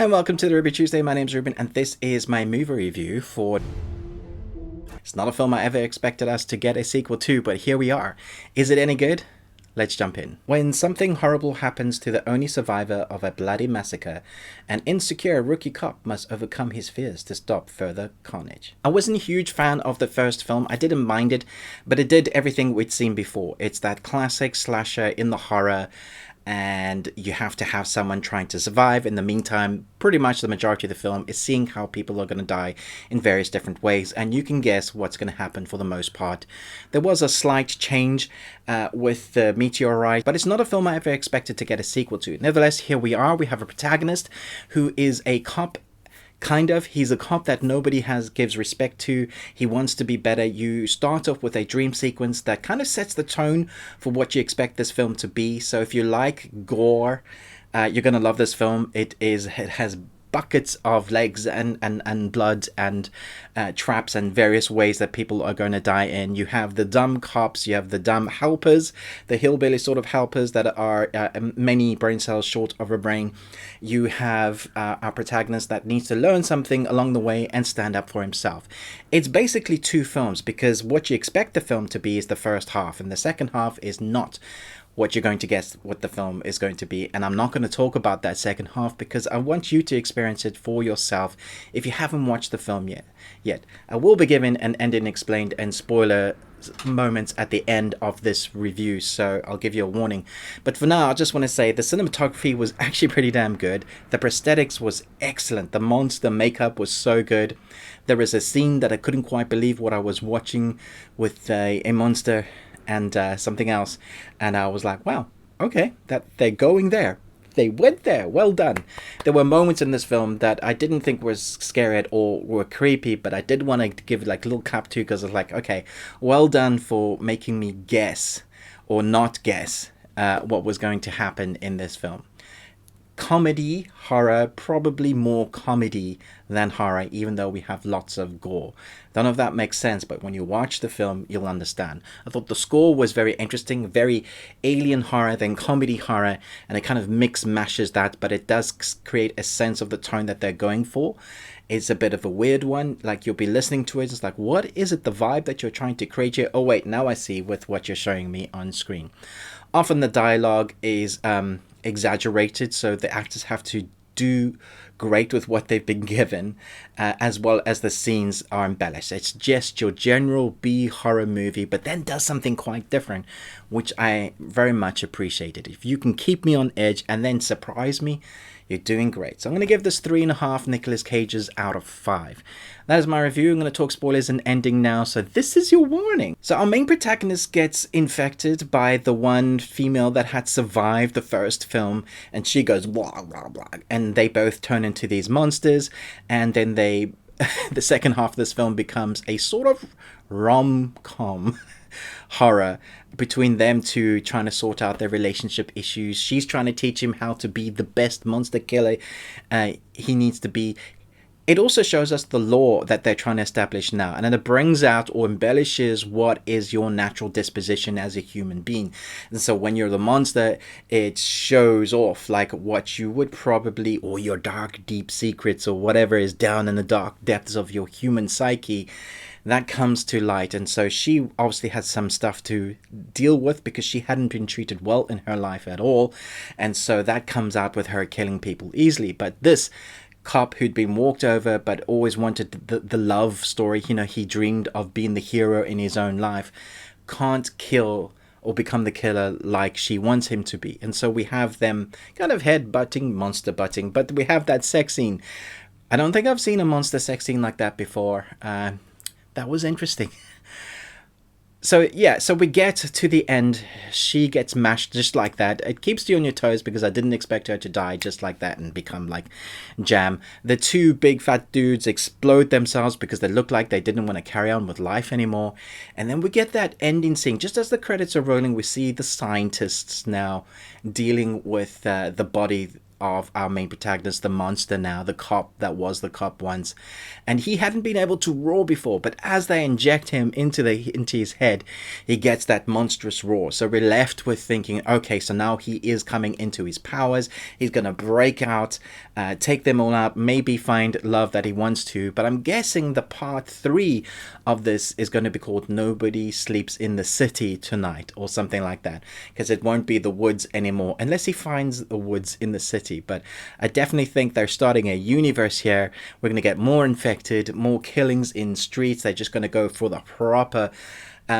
And welcome to the Ruby Tuesday. My name's Ruben, and this is my movie review for... It's not a film I ever expected us to get a sequel to, but here we are. Is it any good? Let's jump in. When something horrible happens to the only survivor of a bloody massacre, an insecure rookie cop must overcome his fears to stop further carnage. I wasn't a huge fan of the first film. I didn't mind it, but it did everything we'd seen before. It's that classic slasher in the horror, and you have to have someone trying to survive. In the meantime, pretty much the majority of the film is seeing how people are going to die in various different ways, and you can guess what's going to happen for the most part. There was a slight change with the meteorite, but it's not a film I ever expected to get a sequel to. Nevertheless, here we are. We have a protagonist who is a cop. He's a cop that nobody gives respect to. He wants to be better. You start off with a dream sequence that kind of sets the tone for what you expect this film to be. So if you like gore, you're going to love this film. It has buckets of legs and blood and traps and various ways that people are going to die in. You have the dumb cops, you have the dumb helpers, the hillbilly sort of helpers that are many brain cells short of a brain. You have our protagonist that needs to learn something along the way and stand up for himself. It's basically two films, because what you expect the film to be is the first half, and the second half is not what you're going to guess what the film is going to be. And I'm not going to talk about that second half because I want you to experience it for yourself if you haven't watched the film yet. I will be giving an ending explained and spoiler moments at the end of this review, so I'll give you a warning. But for now, I just want to say the cinematography was actually pretty damn good. The prosthetics was excellent. The monster makeup was so good. There is a scene that I couldn't quite believe what I was watching with a monster and something else, and I was like, wow, okay, that they're going there. They went there. Well done. There were moments in this film that I didn't think was scary at all, were creepy, but I did want to give like a little clap to, because I was like, okay, well done for making me guess or not guess what was going to happen in this film. Comedy, horror, probably more comedy than horror, even though we have lots of gore. None of that makes sense, but when you watch the film, you'll understand. I thought the score was very interesting, very alien horror, then comedy horror, and it kind of mashes that, but it does create a sense of the tone that they're going for. It's a bit of a weird one. Like, you'll be listening to it, it's like, what is it, the vibe that you're trying to create here? Oh wait, now I see with what you're showing me on screen. Often the dialogue is exaggerated, so the actors have to do great with what they've been given, as well as the scenes are embellished. It's just your general B horror movie, but then does something quite different, which I very much appreciated. If you can keep me on edge and then surprise me, you're doing great. So I'm going to give this 3.5 Nicolas Cages out of 5. That is my review. I'm going to talk spoilers and ending now, so this is your warning. So our main protagonist gets infected by the one female that had survived the first film, and she goes blah blah blah, and they both turn into these monsters, and then the second half of this film becomes a sort of rom-com horror between them two, trying to sort out their relationship issues. She's trying to teach him how to be the best monster killer he needs to be. It also shows us the law that they're trying to establish now, and then it brings out or embellishes what is your natural disposition as a human being. And so when you're the monster, it shows off like what you would probably, or your dark deep secrets, or whatever is down in the dark depths of your human psyche, that comes to light. And so she obviously has some stuff to deal with because she hadn't been treated well in her life at all, and so that comes out with her killing people easily. But this cop who'd been walked over but always wanted the love story, you know, he dreamed of being the hero in his own life, can't kill or become the killer like she wants him to be. And so we have them kind of head-butting, monster-butting, but we have that sex scene. I don't think I've seen a monster sex scene like that before. That was interesting. So yeah, so we get to the end. She gets mashed just like that. It keeps you on your toes because I didn't expect her to die just like that and become like jam. The two big fat dudes explode themselves because they look like they didn't want to carry on with life anymore. And then we get that ending scene. Just as the credits are rolling, we see the scientists now dealing with the body of our main protagonist, the monster now, the cop that was the cop once. And he hadn't been able to roar before, but as they inject him into his head, he gets that monstrous roar. So we're left with thinking, okay, so now he is coming into his powers. He's going to break out, take them all out, maybe find love that he wants to. But I'm guessing the part 3 of this is going to be called Nobody Sleeps in the City Tonight, or something like that, because it won't be the woods anymore unless he finds the woods in the city. But I definitely think they're starting a universe here. We're going to get more infected, more killings in streets. They're just going to go for the proper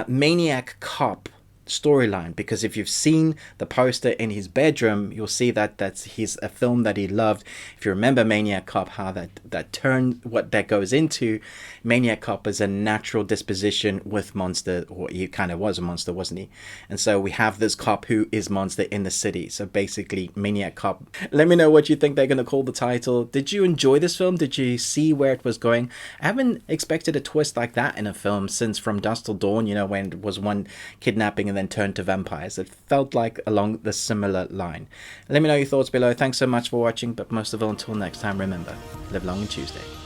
maniac cop storyline, because if you've seen the poster in his bedroom, you'll see that that's a film that he loved. If you remember Maniac Cop, how that turn, what that goes into, Maniac Cop is a natural disposition with monster, or he kind of was a monster, wasn't he? And so we have this cop who is monster in the city. So basically Maniac Cop. Let me know what you think they're going to call the title. Did you enjoy this film? Did you see where it was going? I haven't expected a twist like that in a film since From Dusk Till Dawn, you know, when it was one kidnapping and then turned to vampires. It felt like along the similar line. Let me know your thoughts below. Thanks so much for watching, but most of all, until next time, remember, live long and Tuesday.